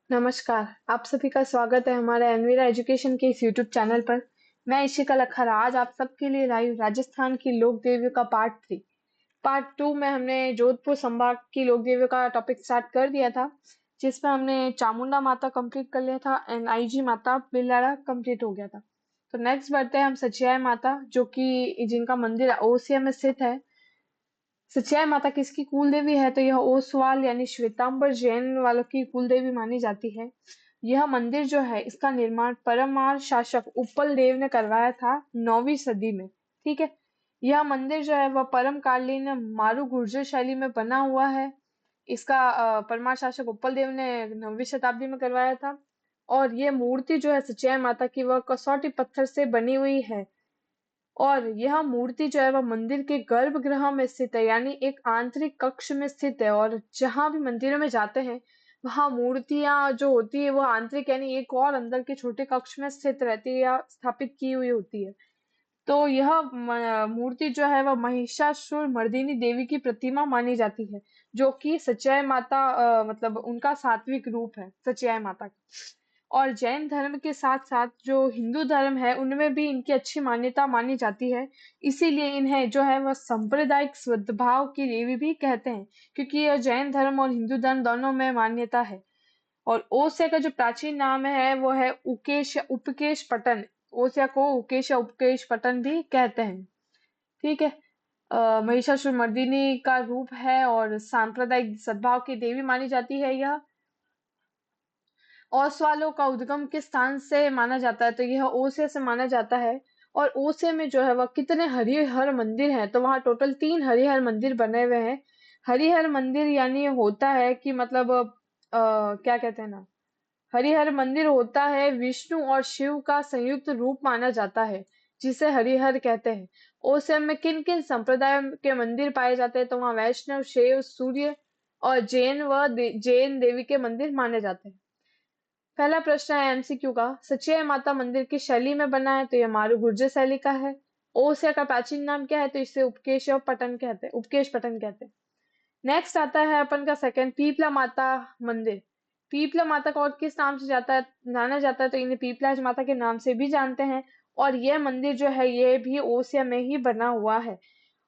नमस्कार, आप सभी का स्वागत है हमारे एनवीरा एजुकेशन के इस यूट्यूब चैनल पर। मैं इशिका लखर आज आप सबके लिए लाई हूँ राजस्थान की लोक देवियों का पार्ट 3। पार्ट 2 में हमने जोधपुर संभाग की लोक देवियों का टॉपिक स्टार्ट कर दिया था, जिसमें हमने चामुंडा माता कंप्लीट कर लिया था एंड आईजी माता बिलाड़ा कंप्लीट हो गया था। तो नेक्स्ट बढ़ते हैं हम सचियाई माता, जो कि जिनका मंदिर ओसिया में स्थित है। सचियाई माता किसकी कुल देवी है? तो यह ओसवाल यानी श्वेतांबर जैन वालों की कुल देवी मानी जाती है। यह मंदिर जो है, इसका निर्माण परमार शासक उप्पल देव ने करवाया था 9वीं सदी में। ठीक है। यह मंदिर जो है वह परम कालीन मारू गुर्जर शैली में बना हुआ है। इसका परमार शासक उप्पल देव ने 9वीं शताब्दी में करवाया था। और ये मूर्ति जो है सचियाई माता की, वह कसौटी पत्थर से बनी हुई है। और यह मूर्ति जो है वह मंदिर के गर्भगृह में स्थित है, यानी एक आंतरिक कक्ष में स्थित है। और जहां भी मंदिरों में जाते हैं, वहां मूर्तियां जो होती है वो आंतरिक यानी एक और अंदर के छोटे कक्ष में स्थित रहती है या स्थापित की हुई होती है। तो यह मूर्ति जो है वह महिषासुर मर्दिनी देवी की प्रतिमा मानी जाती है, जो कि सच्चाई माता मतलब उनका सात्विक रूप है सच्चाई माता का। और जैन धर्म के साथ साथ जो हिंदू धर्म है उनमें भी इनकी अच्छी मान्यता मानी जाती है। इसीलिए इन्हें जो है वह सांप्रदायिक सद्भाव की देवी भी कहते हैं, क्योंकि यह जैन धर्म और हिंदू धर्म दोनों में मान्यता है। और ओसिया का जो प्राचीन नाम है वो है उकेश उपकेश पटन। ओसिया को उकेश या उपकेश पटन भी कहते हैं। ठीक है। महिषासुर मर्दिनी का रूप है और सांप्रदायिक सद्भाव की देवी मानी जाती है यह। ओसवालों का उद्गम किस स्थान से माना जाता है? तो यह ओसिया से माना जाता है। और ओसिया में जो है वह कितने हरिहर मंदिर हैं? तो वहां टोटल 3 हरिहर मंदिर बने हुए हैं। हरिहर मंदिर यानी होता है कि मतलब क्या कहते हैं ना, हरिहर मंदिर होता है विष्णु और शिव का संयुक्त रूप माना जाता है, जिसे हरिहर कहते हैं। ओसियम में किन किन संप्रदाय के मंदिर पाए जाते हैं? तो वहाँ वैष्णव, शैव, सूर्य और जैन देवी के मंदिर माने जाते हैं। पहला प्रश्न है एमसीक्यू का, सचिया माता मंदिर की शैली में बना है? तो यह मारू गुर्जर शैली का है। ओसिया का प्राचीन नाम क्या है? तो इसे उपकेश पटन कहते हैं। नेक्स्ट आता है अपन का सेकंड, पीपला माता मंदिर। पीपला माता को और किस नाम से जाना जाता है? तो इन्हें पीपलाज माता के नाम से भी जानते हैं। और यह मंदिर जो है ये भी ओसिया में ही बना हुआ है।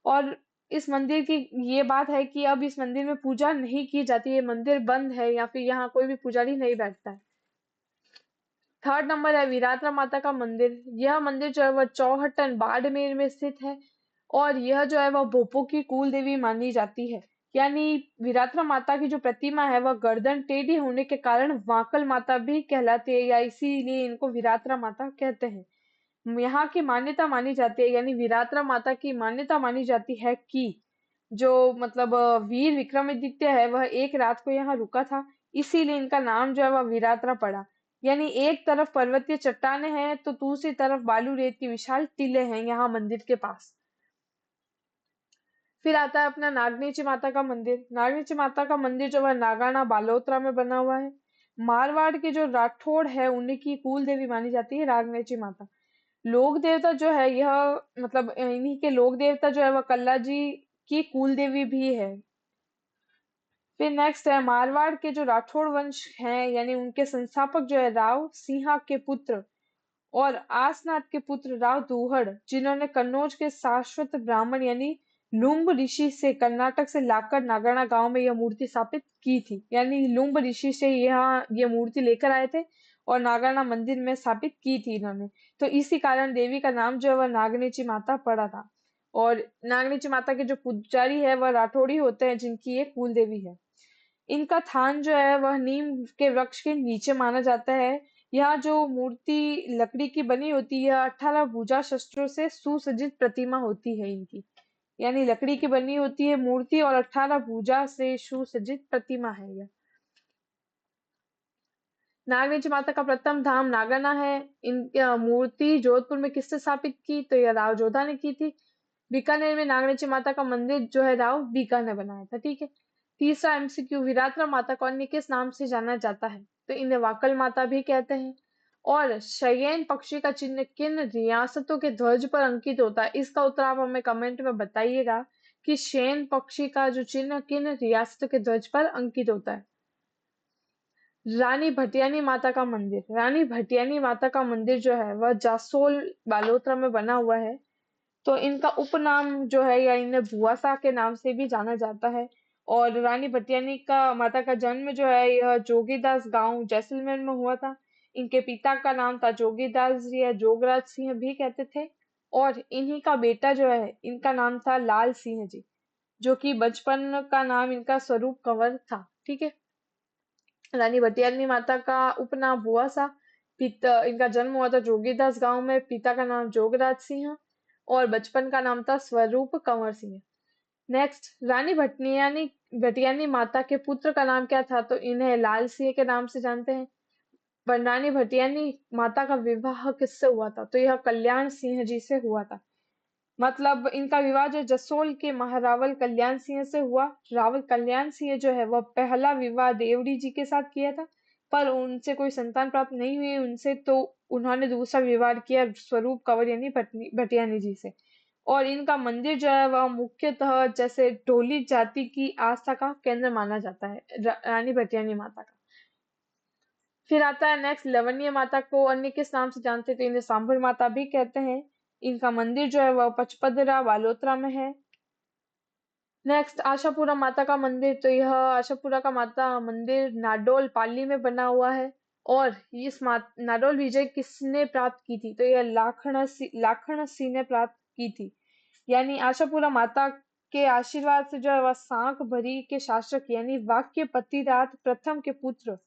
और इस मंदिर की ये बात है कि अब इस मंदिर में पूजा नहीं की जाती, ये मंदिर बंद है या फिर यहाँ कोई भी पुजारी नहीं बैठता है। थर्ड नंबर है वीरात्रा माता का मंदिर। यह मंदिर जो है वह चौहटन बाड़मेर में स्थित है। और यह जो है वह भोपों की कुल देवी मानी जाती है। यानी वीरात्रा माता की जो प्रतिमा है वह गर्दन टेढ़ी होने के कारण वाकल माता भी कहलाती है, या इसीलिए इनको वीरात्रा माता कहते हैं। यहाँ की मान्यता मानी जाती है, यानी वीरात्रा माता की मान्यता मानी जाती है कि जो मतलब वीर विक्रमादित्य है वह एक रात को यहाँ रुका था, इसीलिए इनका नाम जो है वह वीरात्रा पड़ा। यानी एक तरफ पर्वतीय चट्टाने हैं तो दूसरी तरफ बालू रेत की विशाल टीले हैं यहाँ मंदिर के पास। फिर आता है अपना नागनीची माता का मंदिर। नागनीची माता का मंदिर जो है नागाना बालोतरा में बना हुआ है। मारवाड़ के जो राठौड़ है उन्हीं की कुल देवी मानी जाती है नागनीची माता। लोक देवता जो है यह मतलब इन्हीं के लोक देवता जो है वह कल्ला जी की कुल देवी भी है। फिर नेक्स्ट है मारवाड़ के जो राठौड़ वंश हैं, यानी उनके संस्थापक जो है राव सिंहा के पुत्र और आसनाथ के पुत्र राव दूहड़, जिन्होंने कन्नौज के शाश्वत ब्राह्मण यानी लुम्ब ऋषि से कर्नाटक से लाकर नागाना गांव में यह मूर्ति स्थापित की थी। यानी लुम्ब ऋषि से यहाँ ये मूर्ति लेकर आए थे और नागाना मंदिर में स्थापित की थी इन्होंने। तो इसी कारण देवी का नाम जो है वह नागनीची माता पड़ा था। और नागनीची माता के जो पुजारी है वह राठौड़ी होते हैं, जिनकी ये कुल देवी है। इनका थान जो है वह नीम के वृक्ष के नीचे माना जाता है। यह जो मूर्ति लकड़ी की बनी होती है, 18 भुजा शस्त्रों से सुसज्जित प्रतिमा होती है इनकी। यानी लकड़ी की बनी होती है मूर्ति और 18 भुजा से सुसज्जित प्रतिमा है यह। नागराज माता का प्रथम धाम नागाना है। इन मूर्ति जोधपुर में किसने स्थापित की? तो यह राव जोधा ने की थी। बीकानेर में नागराची माता का मंदिर जो है राव बीका ने बनाया था। ठीक है। तीसरा एमसीक्यू, विराटरा माता को अन्य किस नाम से जाना जाता है? तो इन्हें वाकल माता भी कहते हैं। और शयन पक्षी का चिन्ह किन रियासतों के ध्वज पर अंकित होता है? इसका उत्तर आप हमें कमेंट में बताइएगा कि शयन पक्षी का जो चिन्ह किन रियासतों के ध्वज पर अंकित होता है। रानी भटियानी माता का मंदिर। रानी भटियानी माता का मंदिर जो है वह जासोल बालोतरा में बना हुआ है। तो इनका उपनाम जो है या इन्हें भुआसा के नाम से भी जाना जाता है। और रानी भटियानी का माता का जन्म जो है यह जोगीदास गांव जैसलमेर में हुआ था। इनके पिता का नाम था जोगीदास जी या जोगराज सिंह भी कहते थे। और इन्हीं का बेटा जो है इनका नाम था लाल सिंह जी, जो कि बचपन का नाम इनका स्वरूप कंवर था। ठीक है। रानी भटियानी माता का उपनाम भुआसा। पिता इनका जन्म हुआ था जोगीदास गांव में। पिता का नाम जोगराज सिंह और बचपन का नाम था स्वरूप कंवर सिंह। नेक्स्ट, रानी भटियानी भटियानी माता के पुत्र का नाम क्या था? तो इन्हें लाल सिंह के नाम से जानते हैं। पर रानी भटियानी माता का विवाह किससे हुआ था? तो यह कल्याण सिंह जी से हुआ था। मतलब इनका विवाह जो जसोल के महारावल कल्याण सिंह से हुआ। रावल कल्याण सिंह जो है वह पहला विवाह देवड़ी जी के साथ किया था, पर उनसे कोई संतान प्राप्त नहीं हुई उनसे, तो उन्होंने दूसरा विवाह किया स्वरूप कंवर यानी भटियानी जी से। और इनका मंदिर जो है वह मुख्यतः जैसे ढोली जाति की आस्था का केंद्र माना जाता है, रानी भटियानी माता का। फिर आता है नेक्स्ट, लवणीय माता को अन्य किस नाम से जानते हैं? तो इन्हें सांभर माता भी कहते हैं। इनका मंदिर जो है वह पचपदरा बालोतरा में है। नेक्स्ट, आशापुरा माता का मंदिर। तो यह आशापुरा का माता मंदिर नाडोल पाली में बना हुआ है। और इस नाडोल विजय किसने प्राप्त की थी? तो यह लाखन सिंह ने प्राप्त की थी। यानी आशापुरा माता के आशीर्वाद से जो है वह सांक भरी के शासक यानी वाक्य पतिरात प्रथम के पुत्र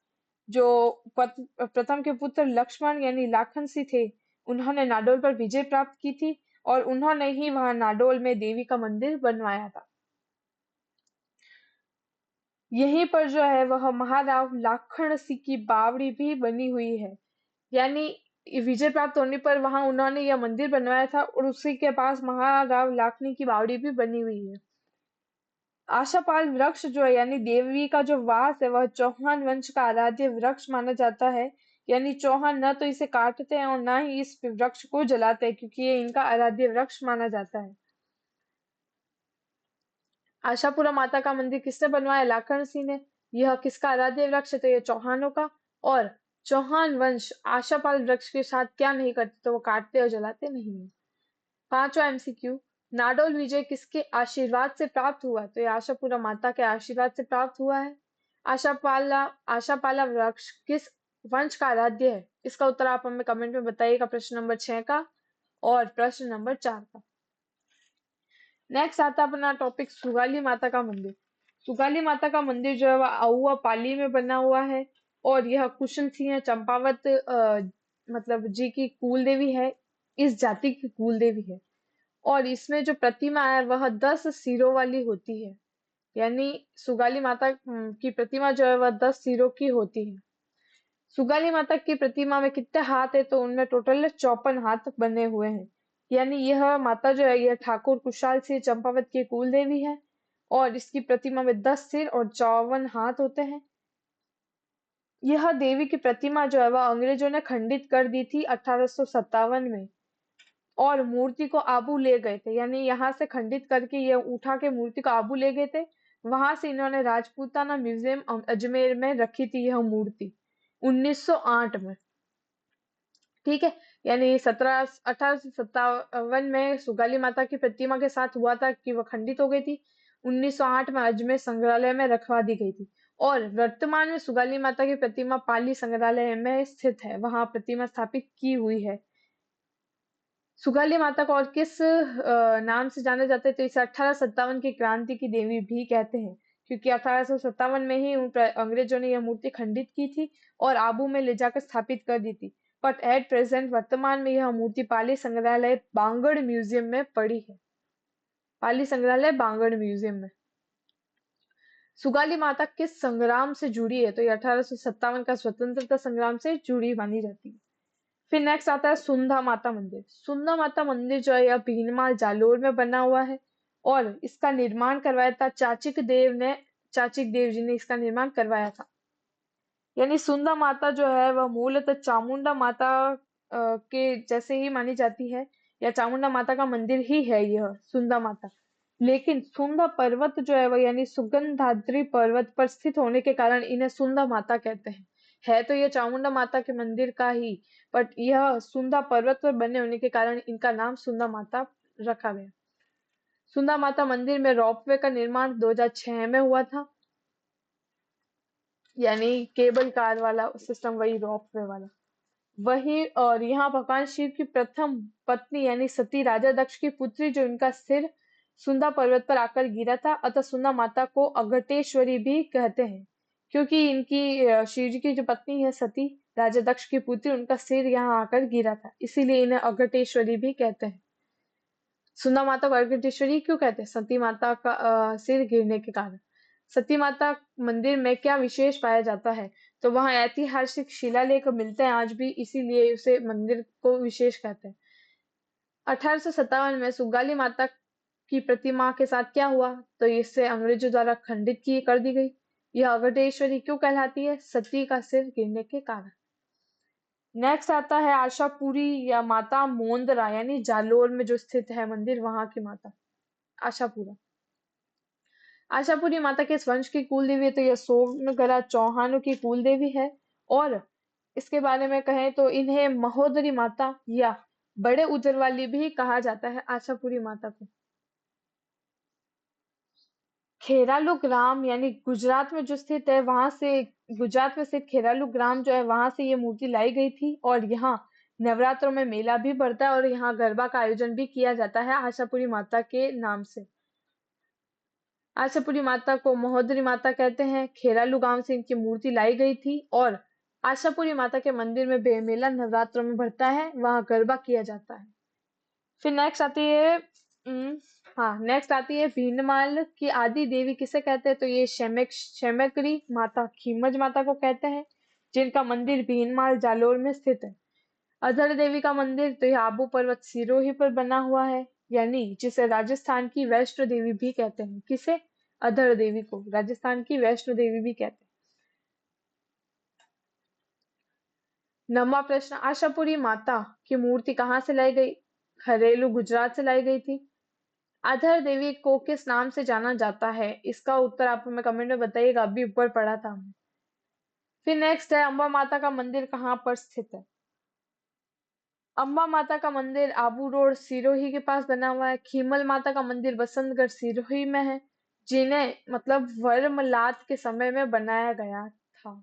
जो प्रथम के पुत्र लक्ष्मण यानी लाखन सिंह थे, उन्होंने नाडोल पर विजय प्राप्त की थी। और उन्होंने ही वहां नाडोल में देवी का मंदिर बनवाया था। यहीं पर जो है वह महाराव लाखन सिंह की बावड़ी भी बनी हुई है। यानी विजय प्राप्त होने पर वहां उन्होंने यह मंदिर बनवाया था और उसी के पास महाराव लाखनी की बावड़ी भी बनी हुई है। आशापाल वृक्ष जो है यानी देवी का जो वास है वह चौहान वंश का आराध्य वृक्ष माना जाता है। यानी चौहान न तो इसे काटते हैं और न ही इस वृक्ष को जलाते हैं, क्योंकि ये इनका आराध्य वृक्ष माना जाता है। आशापुरा माता का मंदिर किसने बनवाया? लाखन सिंह ने। यह किसका आराध्य वृक्ष है? तो यह चौहानों का। और चौहान वंश आशापाल वृक्ष के साथ क्या नहीं करते? तो वो काटते और जलाते नहीं है। पांचवा एमसीक्यू, नाडोल विजय किसके आशीर्वाद से प्राप्त हुआ? तो ये आशापुरा माता के आशीर्वाद से प्राप्त हुआ है। आशापाला आशापाला वृक्ष किस वंश का आराध्य है? इसका उत्तर आप हमें कमेंट में बताइएगा, प्रश्न नंबर 6 का और प्रश्न नंबर 4 का। नेक्स्ट आता है अपना टॉपिक सुगाली माता का मंदिर। सुगाली माता का मंदिर जो है वह आउआ पाली में बना हुआ है। और यह कुशन सिंह चंपावत मतलब जी की कुल देवी है। इस जाति की कुल देवी है। और इसमें जो प्रतिमा है वह 10 सिरों वाली होती है। यानी सुगाली माता की प्रतिमा जो है वह 10 सिरों की होती है। सुगाली माता की प्रतिमा में कितने हाथ है? तो उनमें टोटल 54 हाथ बने हुए हैं। यानी यह माता जो है यह ठाकुर कुशाल सिंह चंपावत की कुल देवी है। और इसकी प्रतिमा में 10 सिर और 54 हाथ होते हैं। यह देवी की प्रतिमा जो है वह अंग्रेजों ने खंडित कर दी थी 1857 में। और मूर्ति को आबू ले गए थे, यानी यहाँ से खंडित करके ये उठा के मूर्ति को आबू ले गए थे। वहां से इन्होंने राजपूताना म्यूजियम अजमेर में रखी थी यह मूर्ति 1908 में। ठीक है। यानी 1857 में सुगाली माता की प्रतिमा के साथ हुआ था कि वह खंडित हो गई थी। 1908 में अजमेर संग्रहालय में रखवा दी गई थी। और वर्तमान में सुगाली माता की प्रतिमा पाली संग्रहालय में स्थित है, वहां प्रतिमा स्थापित की हुई है। सुगाली माता को और किस नाम से जाना जाता है? तो इसे 1857 की क्रांति की देवी भी कहते हैं, क्योंकि 1857 में ही अंग्रेजों ने यह मूर्ति खंडित की थी और आबू में ले जाकर स्थापित कर दी थी। बट एट प्रेजेंट वर्तमान में यह मूर्ति पाली संग्रहालय बांगड़ म्यूजियम में पड़ी है। पाली संग्रहालय बांगड़ म्यूजियम में। सुगाली माता किस संग्राम से जुड़ी है? तो ये 1857 का स्वतंत्रता संग्राम से जुड़ी मानी जाती है। फिर नेक्स्ट आता है सुंधा माता मंदिर। सुंधा माता मंदिर जो है यह भीनमाल जालोर में बना हुआ है। और इसका निर्माण करवाया था चाचिक देव जी ने इसका निर्माण करवाया था। यानी सुंधा माता जो है वह मूलतः चामुंडा माता के जैसे ही मानी जाती है, या चामुंडा माता का मंदिर ही है यह सुंधा माता। लेकिन सुंधा पर्वत जो है वह यानी सुगंधाद्री पर्वत पर स्थित होने के कारण इन्हें सुंधा माता कहते हैं। है तो यह चामुंडा माता के मंदिर का ही, बट यह सुंदा पर्वत पर बने होने के कारण इनका नाम सुंदा माता रखा गया। सुंदा माता मंदिर में रोपवे का निर्माण 2006 में हुआ था, यानी केबल कार वाला सिस्टम, वही रोपवे वाला वही। और यहाँ भगवान शिव की प्रथम पत्नी यानी सती राजा दक्ष की पुत्री, जो इनका सिर सुंदा पर्वत पर आकर गिरा था, अतः सुंदा माता को अघटेश्वरी भी कहते हैं, क्योंकि इनकी शिव जी की जो पत्नी है सती राजा दक्ष की पुत्री, उनका सिर यहाँ आकर गिरा था, इसीलिए इन्हें अघटेश्वरी भी कहते हैं। सुंदा माता को अघटेश्वरी क्यों कहते हैं? सती माता का सिर गिरने के कारण। सती माता मंदिर में क्या विशेष पाया जाता है? तो वहाँ ऐतिहासिक शिलालेख मिलते हैं आज भी, इसीलिए उसे मंदिर को विशेष कहते हैं। 1857 में सुगाली माता की प्रतिमा के साथ क्या हुआ? तो इससे अंग्रेजों द्वारा खंडित की कर दी गई। यह अघटेश्वरी क्यों कहलाती है? सती का सिर गिरने के कारण। नेक्स्ट आता है आशापुरी या माता मोंदरा, यानी जालोर में जो स्थित है मंदिर, वहां की माता आशापुरा। आशापुरी माता किस वंश की कुल देवी है? तो यह सोमगरा चौहानों की कुल देवी है। और इसके बारे में कहें तो इन्हें महोदरी माता या बड़े उजरवाली भी कहा जाता है आशापुरी माता को। खेरालू ग्राम यानी गुजरात में जो स्थित है, वहां से गुजरात में स्थित खेरालू ग्राम जो है, वहां से ये मूर्ति लाई गई थी। और यहाँ नवरात्रों में मेला भी बढ़ता है और यहाँ गरबा का आयोजन भी किया जाता है आशापुरी माता के नाम से। आशापुरी माता को महोदरी माता कहते हैं। खेरालू गांव से इनकी मूर्ति लाई गई थी और आशापुरी माता के मंदिर में बेमेला नवरात्रों में बढ़ता है, वहां गरबा किया जाता है। फिर नेक्स्ट आती है हाँ, नेक्स्ट आती है भीनमाल की आदि देवी किसे कहते हैं? तो ये शेमेकरी माता खीमज माता को कहते हैं, जिनका मंदिर भीनमाल जालोर में स्थित है। अधर देवी का मंदिर तो यह आबू पर्वत सिरोही पर बना हुआ है, यानी जिसे राजस्थान की वैष्णो देवी भी कहते हैं। किसे? अधर देवी को राजस्थान की वैष्णो देवी भी कहते हैं। नौवां प्रश्न, आशापुरी माता की मूर्ति कहाँ से लाई गई? घरेलू गुजरात से लाई गई थी। अधर देवी को किस नाम से जाना जाता है? इसका उत्तर आप हमें कमेंट में बताइएगा, अभी ऊपर पढ़ा था हमने। फिर नेक्स्ट है अम्बा माता का मंदिर कहाँ पर स्थित है? अम्बा माता का मंदिर आबू रोड सिरोही के पास बना हुआ है। खीमल माता का मंदिर बसंतगढ़ सिरोही में है, जिन्हें मतलब वर्मलात के समय में बनाया गया था।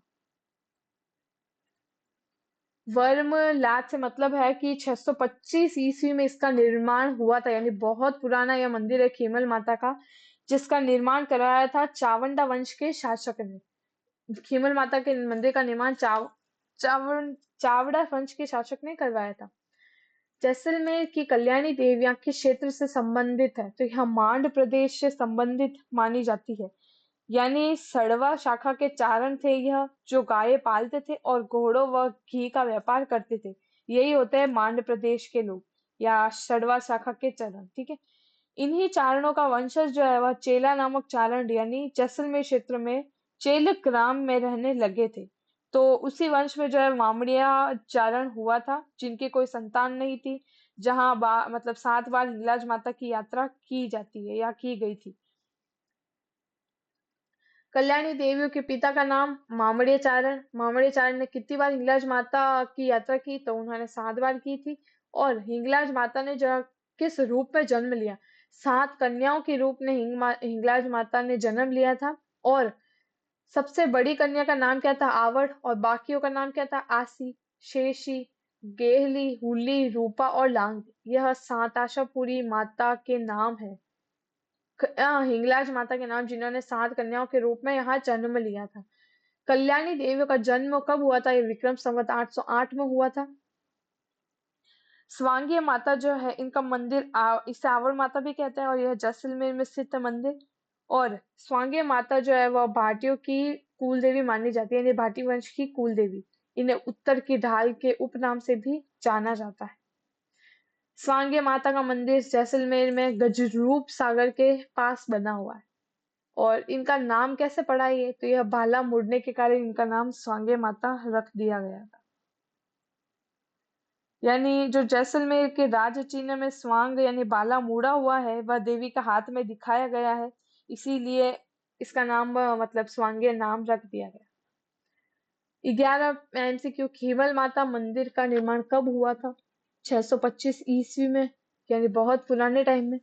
वर्मलात से मतलब है कि 625 ईस्वी में इसका निर्माण हुआ था, यानी बहुत पुराना यह मंदिर है खीमल माता का, जिसका निर्माण कराया था चावंडा वंश के शासक ने। खीमल माता के मंदिर का निर्माण चावड़ा वंश के शासक ने करवाया था। जैसलमेर की कल्याणी देवी यहाँ के क्षेत्र से संबंधित है, तो यह मांड प्रदेश से संबंधित मानी जाती है। यानी सड़वा शाखा के चारण थे यह, जो गाय पालते थे और घोड़ों व घी का व्यापार करते थे। यही होते हैं मांड प्रदेश के लोग या सड़वा शाखा के चरण। ठीक है, इन्हीं चारणों का वंशज जो है वह चेला नामक चारण यानी जैसलमेर क्षेत्र में चेल ग्राम में रहने लगे थे। तो उसी वंश में जो है मामड़िया चारण हुआ था, जिनकी कोई संतान नहीं थी, जहां मतलब 7 बार हिंगलाज माता की यात्रा की जाती है या की गई थी। कल्याणी देवियों के पिता का नाम मामड़िया चारण। मामड़िया चारण ने कितनी बार हिंगलाज माता की यात्रा की? तो उन्होंने 7 बार की थी। और हिंगलाज माता ने जो किस रूप में जन्म लिया? 7 कन्याओं के रूप में हिंगलाज माता ने जन्म लिया था। और सबसे बड़ी कन्या का नाम क्या था? आवड़। और बाकियों का नाम क्या था? आसी, शेषी, गेहली, हुली, रूपा और लांग। यह 7 आशापुरी माता के नाम है, हिंगलाज माता के नाम, जिन्होंने 7 कन्याओं के रूप में यहाँ जन्म लिया था। कल्याणी देवी का जन्म कब हुआ था? ये विक्रम संवत 808 में हुआ था। स्वांगीय माता जो है, इनका मंदिर इसे आवड़ माता भी कहते हैं और यह जैसलमेर में स्थित है मंदिर। और स्वांगीय माता जो है वह भाटियों की कुल देवी मानी जाती है, यानी भाटी वंश की कुल देवी। इन्हें उत्तर की ढाल के उपनाम से भी जाना जाता है। स्वांगीय माता का मंदिर जैसलमेर में गजरूप सागर के पास बना हुआ है। और इनका नाम कैसे पड़ा? ये तो यह भाला मुड़ने के कारण इनका नाम स्वांगे माता रख दिया गया था। यानी जो जैसलमेर के राज चिन्ह में स्वांग यानी भाला मुड़ा हुआ है, वह देवी का हाथ में दिखाया गया है, इसीलिए इसका नाम मतलब स्वांगे नाम रख दिया गया। 11 एमसीक्यू, खीवल माता मंदिर का निर्माण कब हुआ था? 625 ईस्वी में, यानी बहुत पुराने टाइम में।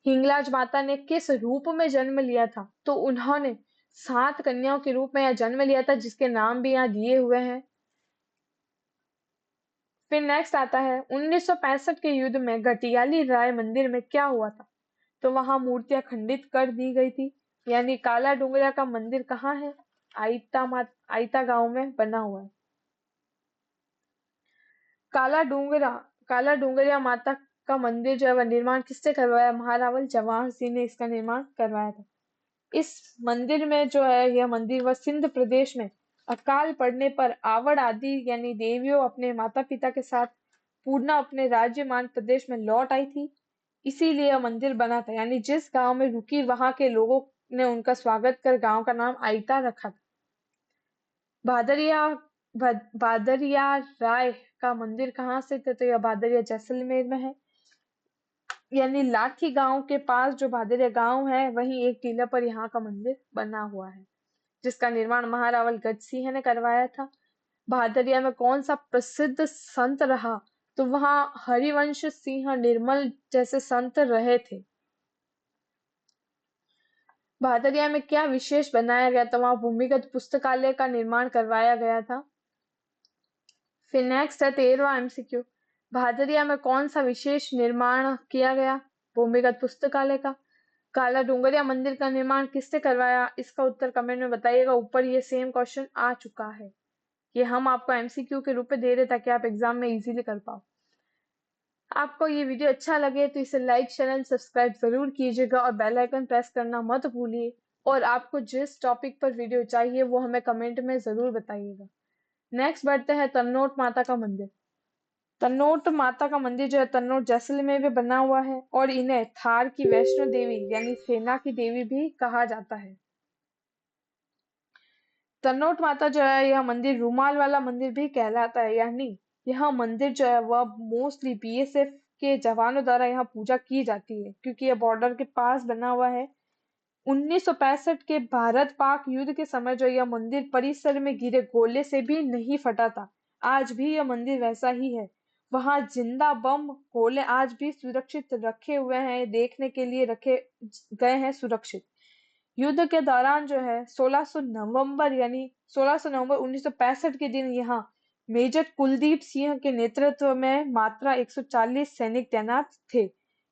हिंगलाज माता ने किस रूप में जन्म लिया था? तो उन्होंने 7 कन्याओं के रूप में यहाँ जन्म लिया था, जिसके नाम भी यहाँ दिए हुए हैं। फिर नेक्स्ट आता है 1965 के युद्ध में घटियाली राय मंदिर में क्या हुआ था? तो वहां मूर्तियां खंडित कर दी गई थी। यानी काला डूंगरा का मंदिर कहाँ है? आइता गांव में बना हुआ है। काला डूंगरा काला डूंगरिया माता का मंदिर जो है वह निर्माण किससे करवाया? महारावल जवाहर सिंह ने इसका निर्माण करवाया था। इस मंदिर में जो है यह मंदिर वह सिंध प्रदेश में अकाल पड़ने पर आवड़ आदि यानी देवियों अपने माता पिता के साथ पूर्णा अपने राज्य मान प्रदेश में लौट आई थी, इसीलिए यह मंदिर बना था। यानी जिस गांव में रुकी वहां के लोगों ने उनका स्वागत कर गांव का नाम आइता रखा था। भादरिया भादरिया राय का मंदिर कहाँ से थे? तो यह भादरिया जैसलमेर में है। यानी लाठी गांव के पास जो भादरिया गांव है वहीं एक टीला पर यहाँ का मंदिर बना हुआ है, जिसका निर्माण महारावल गजसिंह ने करवाया था। भादरिया में कौन सा प्रसिद्ध संत रहा? तो वहां हरिवंश सिंह निर्मल जैसे संत रहे थे। भादरिया में क्या विशेष बनाया गया था? वहां भूमिगत पुस्तकालय का निर्माण करवाया गया था। फिर नेक्स्ट है 13वां एमसीक्यू, भादरिया में कौन सा विशेष निर्माण किया गया? भूमिगत पुस्तकालय का। काला डूंगरिया मंदिर का निर्माण किससे करवाया? इसका उत्तर कमेंट में बताइएगा। ऊपर ये सेम क्वेश्चन आ चुका है, ये हम आपको एमसीक्यू के रूप में दे रहे ताकि आप एग्जाम में इजीली कर पाओ। आपको ये वीडियो अच्छा लगे तो इसे लाइक चैनल सब्सक्राइब जरूर कीजिएगा और बेल आइकन प्रेस करना मत भूलिए। और आपको जिस टॉपिक पर वीडियो चाहिए वो हमें कमेंट में जरूर बताइएगा। नेक्स्ट बढ़ते हैं तन्नोट माता का मंदिर। तन्नोट माता का मंदिर जो है तन्नोट जैसलमेर में बना हुआ है और इन्हें थार की वैष्णो देवी यानी सेना की देवी भी कहा जाता है। तन्नोट माता जो है यह मंदिर रुमाल वाला मंदिर भी कहलाता है। यानी यह मंदिर जो है वह मोस्टली बीएसएफ के जवानों द्वारा यहाँ पूजा की जाती है, क्योंकि यह बॉर्डर के पास बना हुआ है। 1965 के भारत पाक युद्ध के समय जो यह मंदिर परिसर में गिरे गोले से भी नहीं फटा था। आज भी यह मंदिर वैसा ही है। वहां जिंदा बम गोले आज भी सुरक्षित रखे हुए हैं, देखने के लिए रखे गए हैं सुरक्षित। युद्ध के दौरान जो है 1600 नवंबर यानी 1600 नवंबर 1965 के दिन यहाँ मेजर कुलदीप सिंह के नेतृत्व में मात्रा 140 सैनिक तैनात थे।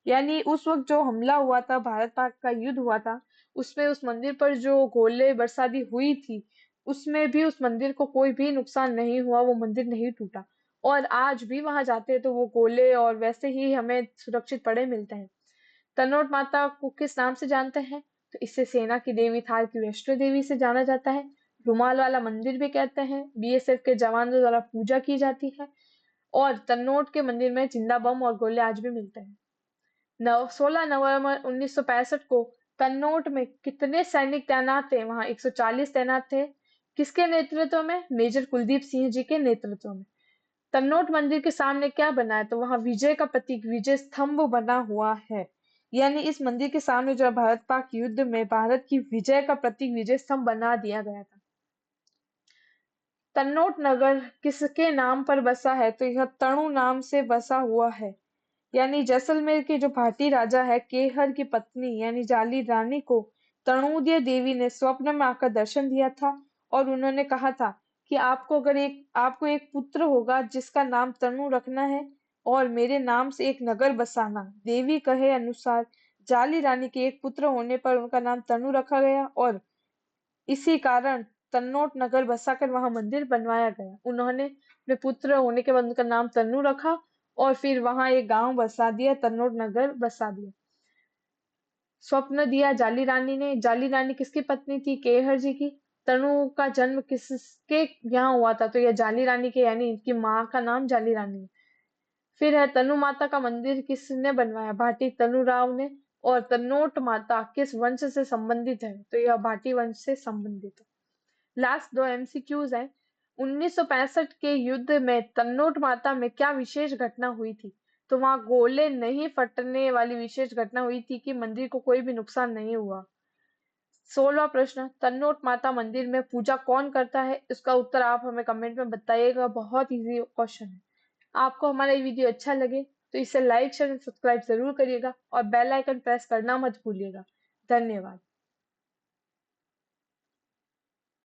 यानी उस वक्त जो हमला हुआ था, भारत पाक का युद्ध हुआ था, उसमें उस मंदिर पर जो गोले बरसाती हुई थी उसमें भी उस मंदिर को कोई भी नुकसान नहीं हुआ, वो मंदिर नहीं टूटा। और आज भी वहां जाते हैं तो वो गोले और वैसे ही हमें सुरक्षित पड़े मिलते हैं। तनोट माता को किस नाम से जानते हैं? तो इसे सेना की देवी, थार की वैष्णो देवी से जाना जाता है। रुमाल वाला मंदिर भी कहते हैं। बीएसएफ के जवानों द्वारा पूजा की जाती है। और तन्नोट के मंदिर में जिंदा बम और गोले आज भी मिलते हैं। 16 नवंबर 1965 को तन्नोट में कितने सैनिक तैनात थे? वहां 140 तैनात थे। किसके नेतृत्व में? मेजर कुलदीप सिंह जी के नेतृत्व में। तन्नोट मंदिर के सामने क्या बना है? तो वहां विजय का प्रतीक विजय स्तंभ बना हुआ है। यानी इस मंदिर के सामने जो है भारत पाक युद्ध में भारत की विजय का प्रतीक विजय स्तंभ बना दिया गया था। तन्नोट नगर किसके नाम पर बसा है? तो यह तणु नाम से बसा हुआ है। यानी जैसलमेर के जो भाटी राजा है केहर की पत्नी यानी जाली रानी को तणुदय देवी ने स्वप्न में आकर दर्शन दिया था और उन्होंने कहा था कि आपको एक पुत्र होगा जिसका नाम तनु रखना है और मेरे नाम से एक नगर बसाना। देवी कहे अनुसार जाली रानी के एक पुत्र होने पर उनका नाम तनु रखा गया और इसी कारण तन्नोट नगर बसाकर वहां मंदिर बनवाया गया। उन्होंने अपने पुत्र होने के बाद उनका नाम तन्नू रखा और फिर वहां एक गांव बसा दिया, तन्नोट नगर बसा दिया। स्वप्न दिया जाली रानी ने। जाली रानी किसकी पत्नी थी? केहर जी की। तनु का जन्म किसके यहाँ हुआ था? तो यह जाली रानी के, यानी इनकी माँ का नाम जाली रानी है। फिर है तनु माता का मंदिर किसने बनवाया? भाटी तनु राव ने। और तन्नोट माता किस वंश से संबंधित है? तो यह भाटी वंश से संबंधित है। लास्ट 2 एमसीक्यूज हैं। 1965 के युद्ध में तन्नोट माता में क्या विशेष घटना हुई थी? तो वहां गोले नहीं फटने वाली विशेष घटना हुई थी कि मंदिर को कोई भी नुकसान नहीं हुआ। 16वां प्रश्न, तन्नोट माता मंदिर में पूजा कौन करता है? इसका उत्तर आप हमें कमेंट में बताइएगा। बहुत इजी क्वेश्चन है। आपको हमारा ये वीडियो अच्छा लगे तो इसे लाइक शेयर सब्सक्राइब जरूर करिएगा और बेल आइकन प्रेस करना मत भूलिएगा। धन्यवाद।